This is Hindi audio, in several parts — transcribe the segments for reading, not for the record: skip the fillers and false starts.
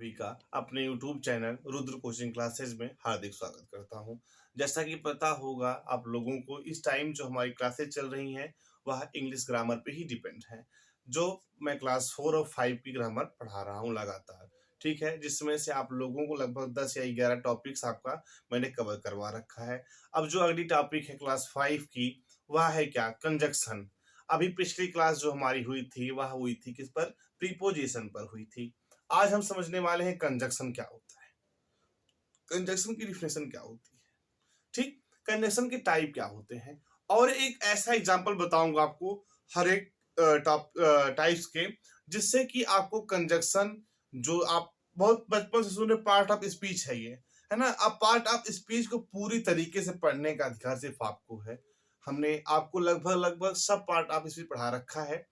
सभी का अपने YouTube channel Rudra coaching classes में हार्दिक स्वागत करता हूं। जैसा कि पता होगा आप लोगों को, इस टाइम जो हमारी क्लासेस चल रही हैं वह इंग्लिश ग्रामर पे ही डिपेंड है। जो मैं क्लास 4 और 5 की ग्रामर पढ़ा रहा हूं लगातार, ठीक है, जिसमें से आप लोगों को लगभग 10 या 11 टॉपिक्स आपका मैंने कवर करवा रखा है। अब जो अगली टॉपिक है क्लास 5 की, वह है क्या, कंजक्शन। अभी पिछली क्लास जो हमारी हुई थी वह हुई थी किस पर, प्रीपोजिशन पर हुई थी। आज हम समझने वाले हैं कंजक्शन क्या होता है, कंजक्शन की डिफिनेशन क्या होती है, ठीक, कंजक्शन के टाइप क्या होते हैं, और एक ऐसा एग्जांपल बताऊंगा आपको हर एक टाइप्स के, जिससे कि आपको कंजक्शन, जो आप बहुत बचपन से सुने, पार्ट ऑफ स्पीच है ये, है ना। अब पार्ट ऑफ स्पीच को पूरी तरीके से पढ़ने का अधिकार सिर्फ आपको है। हमने आपको लगभग लगभग सब पार्ट ऑफ स्पीच पढ़ा रखा है,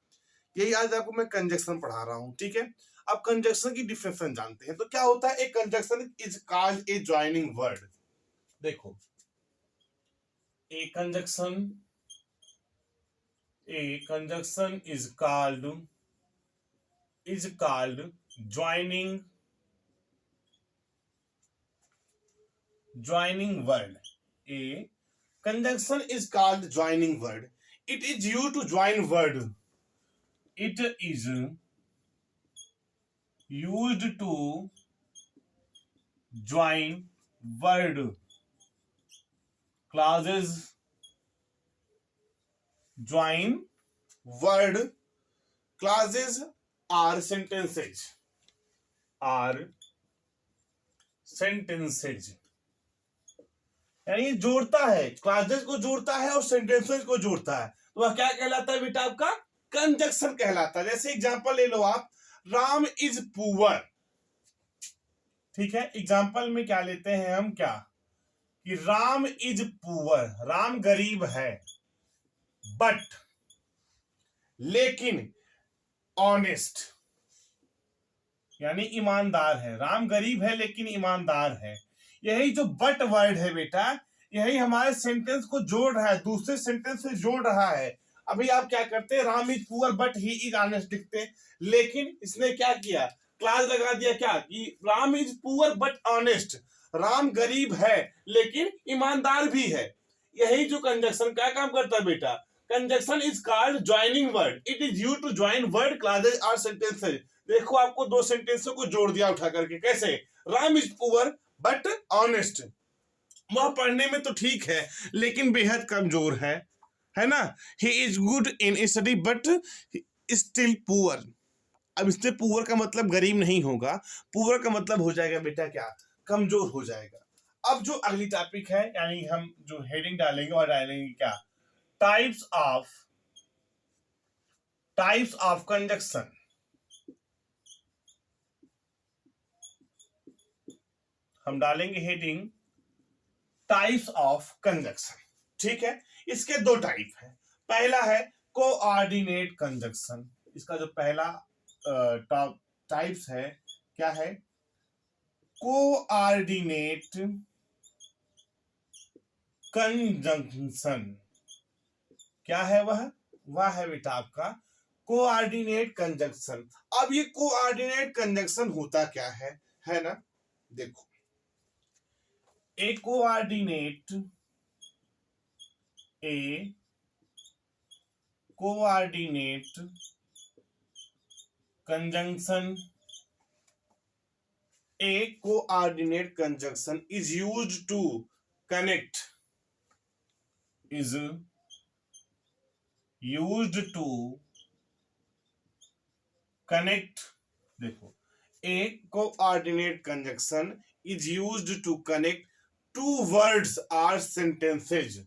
यही आज आपको मैं कंजक्शन पढ़ा रहा हूं, ठीक है। अब कंजक्शन की डिफिनेशन जानते हैं। तो क्या होता है, एक conjunction is called a joining word. देखो, a conjunction is called joining word. A conjunction is called joining word. It is used to join word. It is used to join word clauses, join word clauses or sentences, यानी जोड़ता है, क्लासेस को जोड़ता है और सेंटेंसेस को जोड़ता है। तो वह क्या कहलाता है बेटा, आपका कंजक्शन कहलाता है। जैसे एग्जांपल ले लो आप, राम इज पुअर, ठीक है। एग्जांपल में क्या लेते हैं हम, क्या कि राम इज पुअर, राम गरीब है, बट, लेकिन, ऑनेस्ट, यानी ईमानदार है। राम गरीब है लेकिन ईमानदार है। यही जो बट वर्ड है बेटा, यही हमारे सेंटेंस को जोड़ रहा है, दूसरे सेंटेंस से जोड़ रहा है। अभी आप क्या करते हैं, Ram is poor but he is honest लिखते हैं, लेकिन इसने क्या किया, क्लास लगा दिया क्या, कि Ram is poor but honest, Ram गरीब है लेकिन ईमानदार भी है। यही जो कंजक्शन क्या काम करता है बेटा, conjunction is called joining word. It is used to join word clauses और सेंटेंसेस। देखो, आपको दो सेंटेंसों को जोड़ दिया उठा करके, कैसे, Ram is poor but honest, वह पढ़ने में तो ठीक है लेकिन बेहद कमजोर है ना। He is good in study but still poor. अब इससे पुअर का मतलब गरीब नहीं होगा, पुअर का मतलब हो जाएगा बेटा क्या, कमजोर हो जाएगा। अब जो अगली टॉपिक है, यानी हम जो हेडिंग डालेंगे और डालेंगे क्या, टाइप्स ऑफ कंजक्शन। हम डालेंगे हेडिंग टाइप्स ऑफ कंजक्शन, ठीक है। इसके दो टाइप है। पहला है कोऑर्डिनेट कंजक्शन। इसका जो पहला टाइप्स है, क्या है, कोऑर्डिनेट कंजंक्शन। क्या है वह है बेटा आपका कोऑर्डिनेट कंजंक्शन। अब ये कोऑर्डिनेट कंजंक्शन होता क्या है ना, देखो, a coordinate conjunction is used to connect देखो, a coordinate conjunction is used to connect two words or sentences.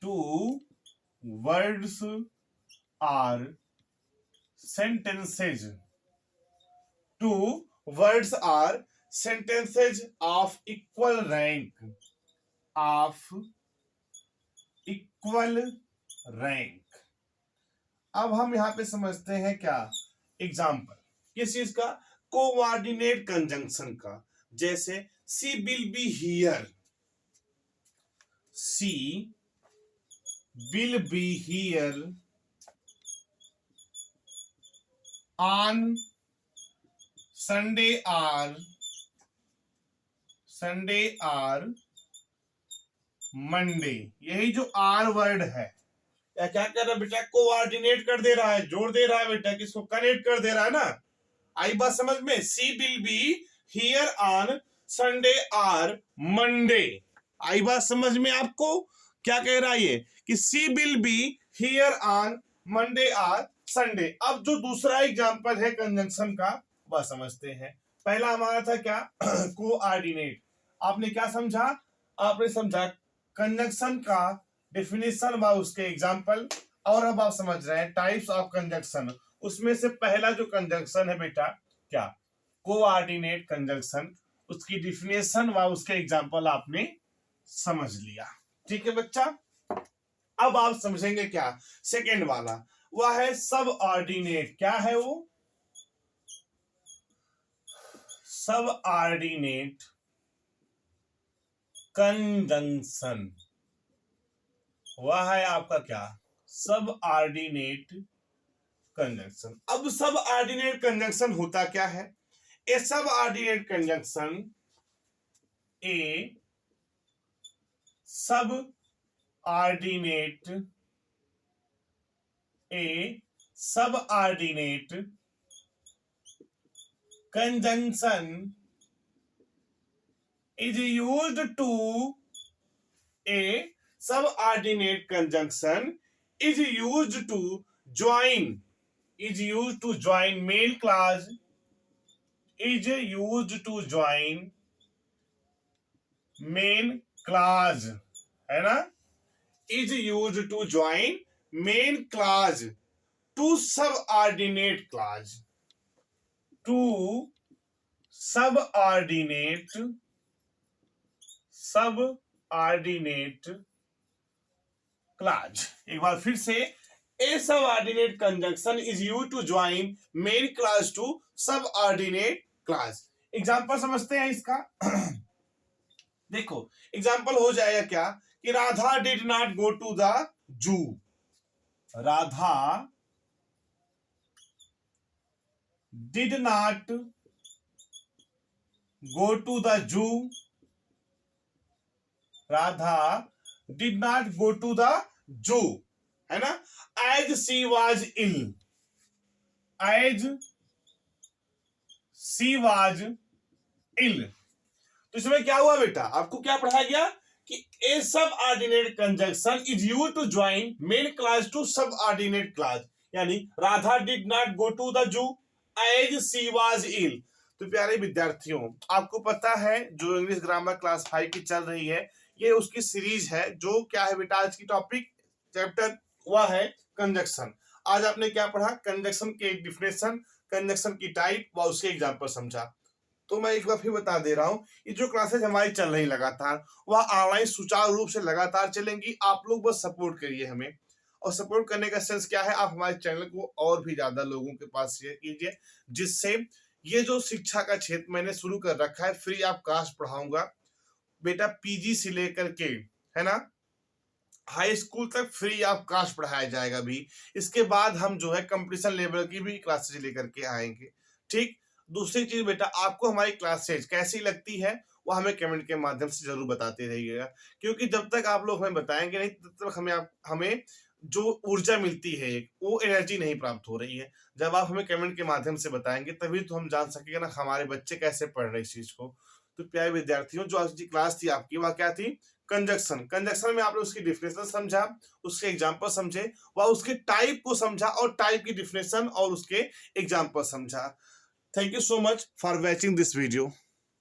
Two words or sentences. Two words or sentences of equal rank. अब हम यहां पे समझते हैं क्या, एग्जाम्पल किस चीज का, कोऑर्डिनेट कंजंक्शन का। जैसे she will be here, she will be here on Sunday or Monday. यही जो आर वर्ड है, या क्या कर रहा है बेटा, कोऑर्डिनेट कर दे रहा है, जोड़ दे रहा है बेटा, किसको कनेक्ट कर दे रहा है ना। आई बात समझ में? She will be here on Sunday or Monday. आई बात समझ में आपको? क्या कह रहा है ये कि she will be here on Monday or Sunday. अब जो दूसरा एग्जांपल है कंजंक्शन का, वह समझते हैं। पहला हमारा था क्या, कोऑर्डिनेट। आपने क्या समझा? आपने समझा कंजंक्शन का डेफिनेशन व उसके एग्जांपल। और अब आप समझ रहे हैं टाइप्स ऑफ कंजंक्शन। उसमें से पहला जो कंजंक्शन है बेटा, क्या, कोऑर्डिनेट कंजंक्शन। उसकी डिफिनेशन व उसके एग्जांपल आपने समझ लिया। ठीक है बच्चा। अब आप समझेंगे क्या, सेकेंड वाला, वह है सब ऑर्डिनेट। क्या है वो? सब ऑर्डिनेट कंजंक्शन। वह है आपका क्या, सब ऑर्डिनेट कंजंक्शन। अब सब ऑर्डिनेट कंजंक्शन होता क्या है? ए सब ऑर्डिनेट कंजंक्शन, ए सब ordinate, A subordinate conjunction is used to, a subordinate conjunction is used to join, is used to join main clause, is used to join main clause, है ना, is used to join main clause to subordinate clause, to subordinate clause. एक बार फिर से, a subordinate conjunction is used to join main clause to subordinate clause. Example समझते हैं इसका। देखो एग्जांपल हो जाएगा क्या कि Radha did not go to the zoo. Radha did not go to the zoo. Radha did not go to the zoo, है ना। As she was ill, as she was ill. तो इसमें क्या हुआ बेटा, आपको क्या पढ़ाया गया कि a subordinate conjunction is used to join main clause to subordinate clause. यानी Radha did not go to the zoo as she was ill. तो प्यारे विद्यार्थियों, आपको पता है जो इंग्लिश ग्रामर क्लास 5 की चल रही है, ये उसकी सीरीज है। जो क्या है बेटा, आज की टॉपिक चैप्टर वह है कंजंक्शन। आज आपने क्या पढ़ा, कंजंक्शन के डिफिनेशन, कंजंक्शन की टाइप व उसके एग्जांपल समझा। तो मैं एक बार फिर बता दे रहा हूँ, ये जो क्लासेज हमारी चल रही लगातार, वह ऑनलाइन सुचारू रूप से लगातार चलेंगी। आप लोग बस सपोर्ट करिए हमें। और सपोर्ट करने का सेंस क्या है, आप हमारे चैनल को और भी ज्यादा लोगों के पास शेयर कीजिए, जिससे ये जो शिक्षा का क्षेत्र मैंने शुरू कर रखा है, फ्री ऑफ कास्ट पढ़ाऊंगा बेटा, पीजी से लेकर के, है ना, हाई स्कूल तक फ्री ऑफ कास्ट पढ़ाया जाएगा भी। इसके बाद हम जो है कंपटीशन लेवल की भी क्लासेज लेकर के आएंगे। ठीक। दूसरी चीज बेटा, आपको हमारी क्लासेज कैसी लगती है वो हमें कमेंट के माध्यम से जरूर बताते रहिएगा, क्योंकि जब तक आप लोग हमें बताएंगे नहीं, तब तक हमें जो ऊर्जा मिलती है वो एनर्जी नहीं प्राप्त हो रही है। जब आप हमें कमेंट के माध्यम से बताएंगे तभी तो हम जान सकेंगे ना हमारे बच्चे कैसे पढ़ रहे इस चीज को। तो प्यारे विद्यार्थियों, जो आज की क्लास थी आपकी, वह क्या थी, कंजंक्शन। कंजंक्शन में आपने उसकी डिफिनेशन समझा, उसके एग्जांपल समझे, व उसके टाइप को समझा, और टाइप की डिफिनेशन और उसके एग्जांपल समझा। Thank you so much for watching this video.